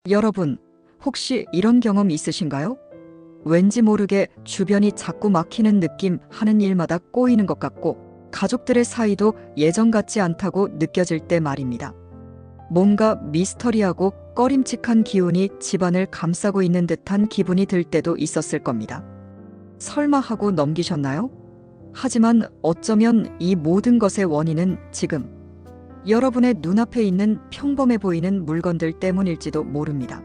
여러분, 혹시 이런 경험 있으신가요? 왠지 모르게 주변이 자꾸 막히는 느낌, 하는 일마다 꼬이는 것 같고 가족들의 사이도 예전 같지 않다고 느껴질 때 말입니다. 뭔가 미스터리하고 꺼림칙한 기운이 집안을 감싸고 있는 듯한 기분이 들 때도 있었을 겁니다. 설마 하고 넘기셨나요? 하지만 어쩌면 이 모든 것의 원인은 지금 여러분의 눈앞에 있는 평범해 보이는 물건들 때문일지도 모릅니다.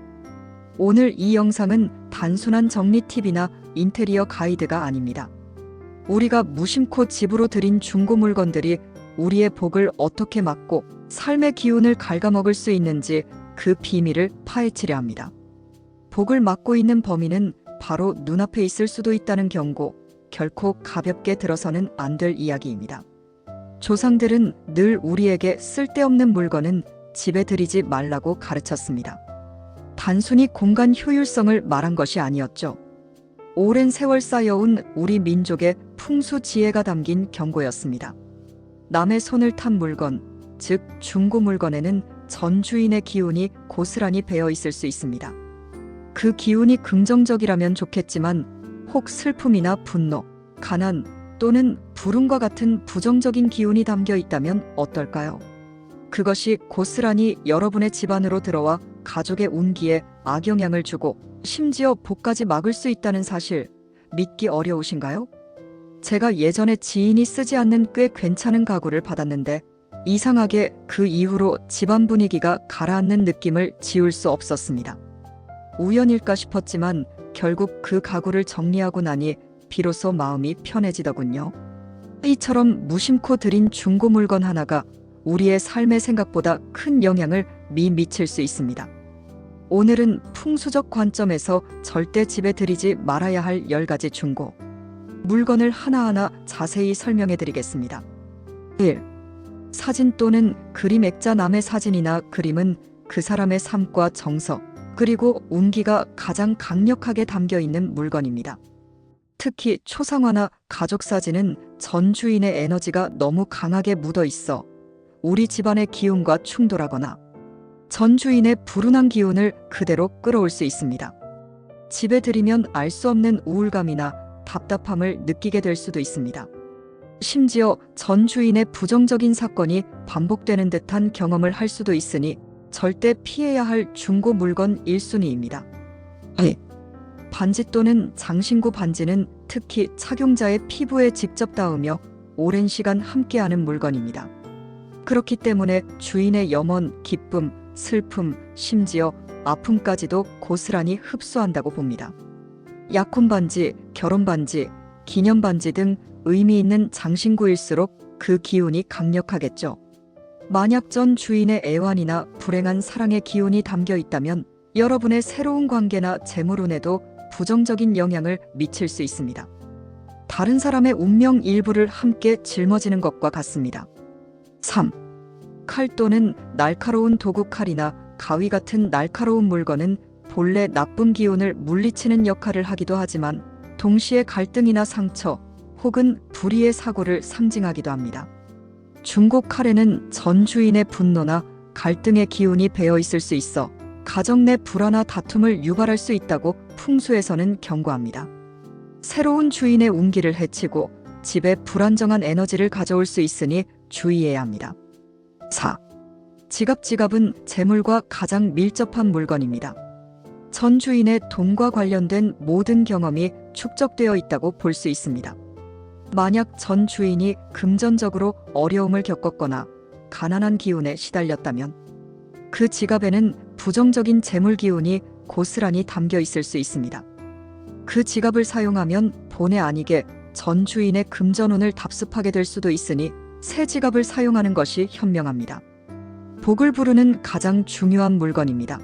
오늘 이 영상은 단순한 정리 팁이나 인테리어 가이드가 아닙니다. 우리가 무심코 집으로 들인 중고 물건들이 우리의 복을 어떻게 막고 삶의 기운을 갉아먹을 수 있는지 그 비밀을 파헤치려 합니다. 복을 막고 있는 범인은 바로 눈앞에 있을 수도 있다는 경고, 결코 가볍게 들어서는 안 될 이야기입니다. 조상들은 늘 우리에게 쓸데없는 물건은 집에 들이지 말라고 가르쳤습니다. 단순히 공간 효율성을 말한 것이 아니었죠. 오랜 세월 쌓여온 우리 민족의 풍수 지혜가 담긴 경고였습니다. 남의 손을 탄 물건, 즉 중고 물건에는 전 주인의 기운이 고스란히 배어 있을 수 있습니다. 그 기운이 긍정적이라면 좋겠지만 혹 슬픔이나 분노, 가난 또는 불운과 같은 부정적인 기운이 담겨 있다면 어떨까요? 그것이 고스란히 여러분의 집안으로 들어와 가족의 운기에 악영향을 주고 심지어 복까지 막을 수 있다는 사실, 믿기 어려우신가요? 제가 예전에 지인이 쓰지 않는 꽤 괜찮은 가구를 받았는데 이상하게 그 이후로 집안 분위기가 가라앉는 느낌을 지울 수 없었습니다. 우연일까 싶었지만 결국 그 가구를 정리하고 나니 비로소 마음이 편해지더군요. 이처럼 무심코 들인 중고 물건 하나가 우리의 삶의 생각보다 큰 영향을 미칠 수 있습니다. 오늘은 풍수적 관점에서 절대 집에 들이지 말아야 할 10가지 중고 물건을 하나하나 자세히 설명해 드리겠습니다. 1. 사진 또는 그림. 액자. 남의 사진이나 그림은 그 사람의 삶과 정서, 그리고 운기가 가장 강력하게 담겨 있는 물건입니다. 특히 초상화나 가족 사진은 전 주인의 에너지가 너무 강하게 묻어 있어 우리 집안의 기운과 충돌하거나 전 주인의 불운한 기운을 그대로 끌어올 수 있습니다. 집에 들이면 알 수 없는 우울감이나 답답함을 느끼게 될 수도 있습니다. 심지어 전 주인의 부정적인 사건이 반복되는 듯한 경험을 할 수도 있으니 절대 피해야 할 중고 물건 1순위입니다. 반지 또는 장신구. 반지는 특히 착용자의 피부에 직접 닿으며 오랜 시간 함께하는 물건입니다. 그렇기 때문에 주인의 염원, 기쁨, 슬픔, 심지어 아픔까지도 고스란히 흡수한다고 봅니다. 약혼 반지, 결혼 반지, 기념 반지 등 의미 있는 장신구일수록 그 기운이 강력하겠죠. 만약 전 주인의 애환이나 불행한 사랑의 기운이 담겨 있다면 여러분의 새로운 관계나 재물운에도 부정적인 영향을 미칠 수 있습니다. 다른 사람의 운명 일부를 함께 짊어지는 것과 같습니다. 3. 칼 또는 날카로운 도구. 칼이나 가위 같은 날카로운 물건은 본래 나쁜 기운을 물리치는 역할을 하기도 하지만 동시에 갈등이나 상처 혹은 불의의 사고를 상징하기도 합니다. 중고 칼에는 전 주인의 분노나 갈등의 기운이 배어 있을 수 있어 가정 내 불화나 다툼을 유발할 수 있다고 풍수에서는 경고합니다. 새로운 주인의 운기를 해치고 집에 불안정한 에너지를 가져올 수 있으니 주의해야 합니다. 4. 지갑. 지갑은 재물과 가장 밀접한 물건입니다. 전 주인의 돈과 관련된 모든 경험이 축적되어 있다고 볼 수 있습니다. 만약 전 주인이 금전적으로 어려움을 겪었거나 가난한 기운에 시달렸다면 그 지갑에는 부정적인 재물 기운이 고스란히 담겨 있을 수 있습니다. 그 지갑을 사용하면 본의 아니게 전 주인의 금전운을 답습하게 될 수도 있으니 새 지갑을 사용하는 것이 현명합니다. 복을 부르는 가장 중요한 물건입니다.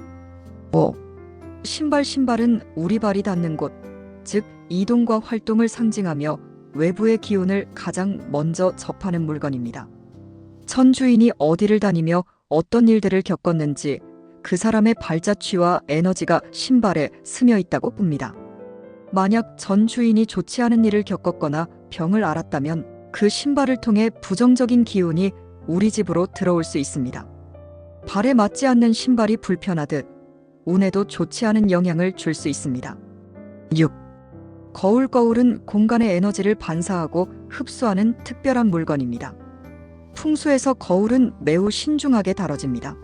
5. 신발. 신발은 우리 발이 닿는 곳, 즉 이동과 활동을 상징하며 외부의 기운을 가장 먼저 접하는 물건입니다. 전 주인이 어디를 다니며 어떤 일들을 겪었는지 그 사람의 발자취와 에너지가 신발에 스며 있다고 봅니다. 만약 전 주인이 좋지 않은 일을 겪었거나 병을 앓았다면 그 신발을 통해 부정적인 기운이 우리 집으로 들어올 수 있습니다. 발에 맞지 않는 신발이 불편하듯 운에도 좋지 않은 영향을 줄 수 있습니다. 6. 거울은 공간의 에너지를 반사하고 흡수하는 특별한 물건입니다. 풍수에서 거울은 매우 신중하게 다뤄집니다.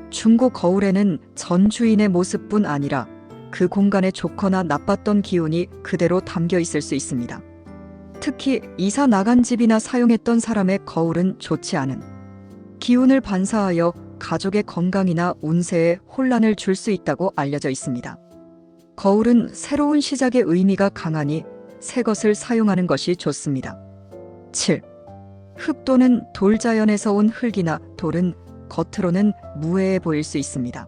중고 거울에는 전 주인의 모습뿐 아니라 그 공간에 좋거나 나빴던 기운이 그대로 담겨 있을 수 있습니다. 특히 이사 나간 집이나 사용했던 사람의 거울은 좋지 않은 기운을 반사하여 가족의 건강이나 운세에 혼란을 줄 수 있다고 알려져 있습니다. 거울은 새로운 시작의 의미가 강하니 새 것을 사용하는 것이 좋습니다. 7. 흙 또는 돌 자연에서 온 흙이나 돌은 겉으로는 무해해 보일 수 있습니다.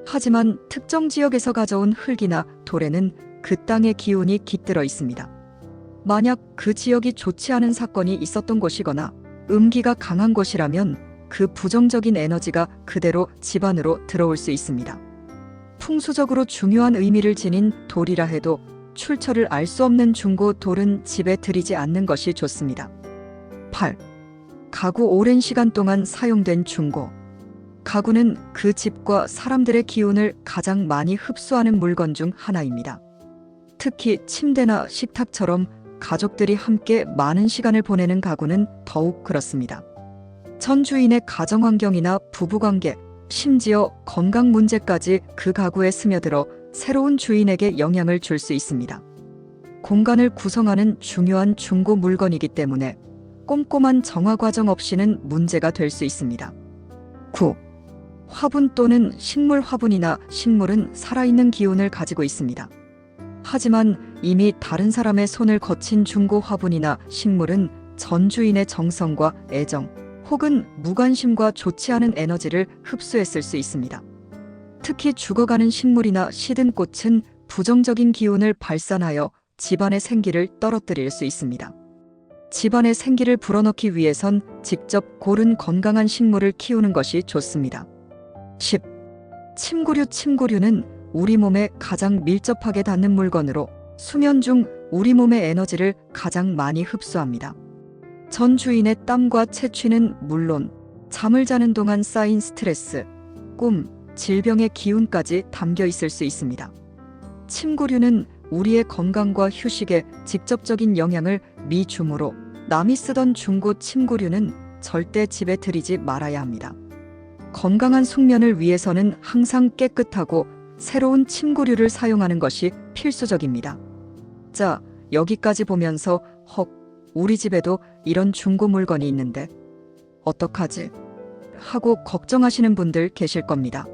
하지만 특정 지역에서 가져온 흙이나 돌에는 그 땅의 기운이 깃들어 있습니다. 만약 그 지역이 좋지 않은 사건이 있었던 곳이거나 음기가 강한 곳이라면 그 부정적인 에너지가 그대로 집 안으로 들어올 수 있습니다. 풍수적으로 중요한 의미를 지닌 돌이라 해도 출처를 알 수 없는 중고 돌은 집에 들이지 않는 것이 좋습니다. 8. 가구 오랜 시간 동안 사용된 중고. 가구는 그 집과 사람들의 기운을 가장 많이 흡수하는 물건 중 하나입니다. 특히 침대나 식탁처럼 가족들이 함께 많은 시간을 보내는 가구는 더욱 그렇습니다. 전 주인의 가정환경이나 부부관계, 심지어 건강 문제까지 그 가구에 스며들어 새로운 주인에게 영향을 줄 수 있습니다. 공간을 구성하는 중요한 중고 물건이기 때문에 꼼꼼한 정화 과정 없이는 문제가 될 수 있습니다. 9. 화분 또는 식물. 화분이나 식물은 살아있는 기운을 가지고 있습니다. 하지만 이미 다른 사람의 손을 거친 중고 화분이나 식물은 전 주인의 정성과 애정, 혹은 무관심과 좋지 않은 에너지를 흡수했을 수 있습니다. 특히 죽어가는 식물이나 시든 꽃은 부정적인 기운을 발산하여 집안의 생기를 떨어뜨릴 수 있습니다. 집안의 생기를 불어넣기 위해선 직접 고른 건강한 식물을 키우는 것이 좋습니다. 10. 침구류는 우리 몸에 가장 밀접하게 닿는 물건으로 수면 중 우리 몸의 에너지를 가장 많이 흡수합니다. 전 주인의 땀과 채취는 물론 잠을 자는 동안 쌓인 스트레스, 꿈, 질병의 기운까지 담겨 있을 수 있습니다. 침구류는 우리의 건강과 휴식에 직접적인 영향을 미주므로 남이 쓰던 중고 침구류는 절대 집에 들이지 말아야 합니다. 건강한 숙면을 위해서는 항상 깨끗하고 새로운 침구류를 사용하는 것이 필수적입니다. 자, 여기까지 보면서 우리 집에도 이런 중고 물건이 있는데 어떡하지? 하고 걱정하시는 분들 계실 겁니다.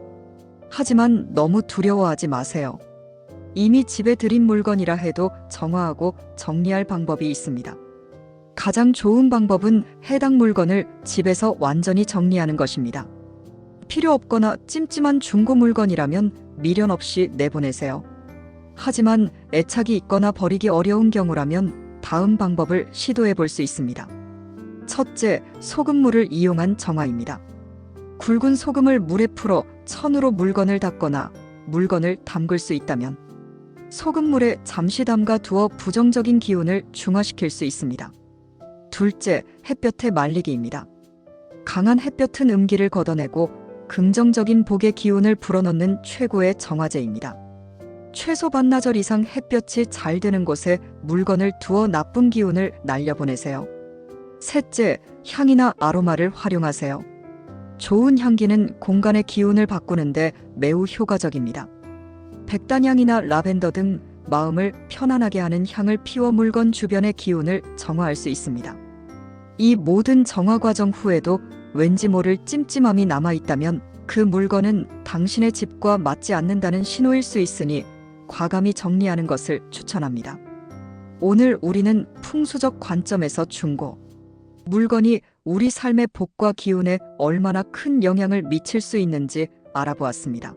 하지만 너무 두려워하지 마세요. 이미 집에 들인 물건이라 해도 정화하고 정리할 방법이 있습니다. 가장 좋은 방법은 해당 물건을 집에서 완전히 정리하는 것입니다. 필요 없거나 찜찜한 중고 물건이라면 미련 없이 내보내세요. 하지만 애착이 있거나 버리기 어려운 경우라면 다음 방법을 시도해 볼 수 있습니다. 첫째, 소금물을 이용한 정화입니다. 굵은 소금을 물에 풀어 천으로 물건을 닦거나 물건을 담글 수 있다면 소금물에 잠시 담가 두어 부정적인 기운을 중화시킬 수 있습니다. 둘째, 햇볕에 말리기입니다. 강한 햇볕은 음기를 걷어내고 긍정적인 복의 기운을 불어넣는 최고의 정화제입니다. 최소 반나절 이상 햇볕이 잘 드는 곳에 물건을 두어 나쁜 기운을 날려보내세요. 셋째, 향이나 아로마를 활용하세요. 좋은 향기는 공간의 기운을 바꾸는데 매우 효과적입니다. 백단향이나 라벤더 등 마음을 편안하게 하는 향을 피워 물건 주변의 기운을 정화할 수 있습니다. 이 모든 정화 과정 후에도 왠지 모를 찜찜함이 남아있다면 그 물건은 당신의 집과 맞지 않는다는 신호일 수 있으니 과감히 정리하는 것을 추천합니다. 오늘 우리는 풍수적 관점에서 중고 물건이 우리 삶의 복과 기운에 얼마나 큰 영향을 미칠 수 있는지 알아보았습니다.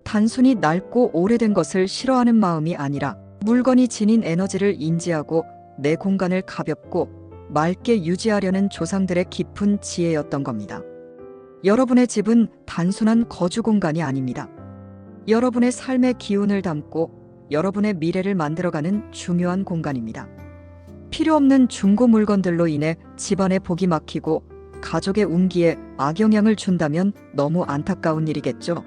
단순히 낡고 오래된 것을 싫어하는 마음이 아니라 물건이 지닌 에너지를 인지하고 내 공간을 가볍고 맑게 유지하려는 조상들의 깊은 지혜였던 겁니다. 여러분의 집은 단순한 거주 공간이 아닙니다. 여러분의 삶의 기운을 담고 여러분의 미래를 만들어가는 중요한 공간입니다. 필요 없는 중고 물건들로 인해 집안의 복이 막히고 가족의 운기에 악영향을 준다면 너무 안타까운 일이겠죠.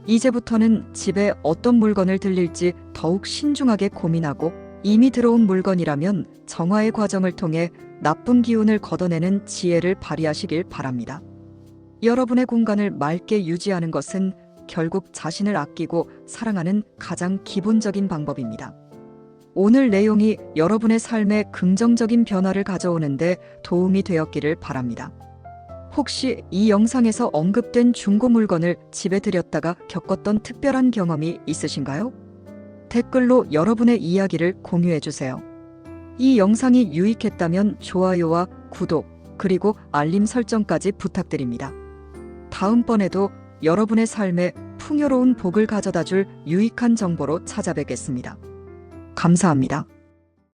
이제부터는 집에 어떤 물건을 들릴지 더욱 신중하게 고민하고 이미 들어온 물건이라면 정화의 과정을 통해 나쁜 기운을 걷어내는 지혜를 발휘하시길 바랍니다. 여러분의 공간을 맑게 유지하는 것은 결국 자신을 아끼고 사랑하는 가장 기본적인 방법입니다. 오늘 내용이 여러분의 삶에 긍정적인 변화를 가져오는데 도움이 되었기를 바랍니다. 혹시 이 영상에서 언급된 중고 물건을 집에 들였다가 겪었던 특별한 경험이 있으신가요? 댓글로 여러분의 이야기를 공유해 주세요. 이 영상이 유익했다면 좋아요와 구독, 그리고 알림 설정까지 부탁드립니다. 다음번에도 여러분의 삶에 풍요로운 복을 가져다 줄 유익한 정보로 찾아뵙겠습니다. 감사합니다.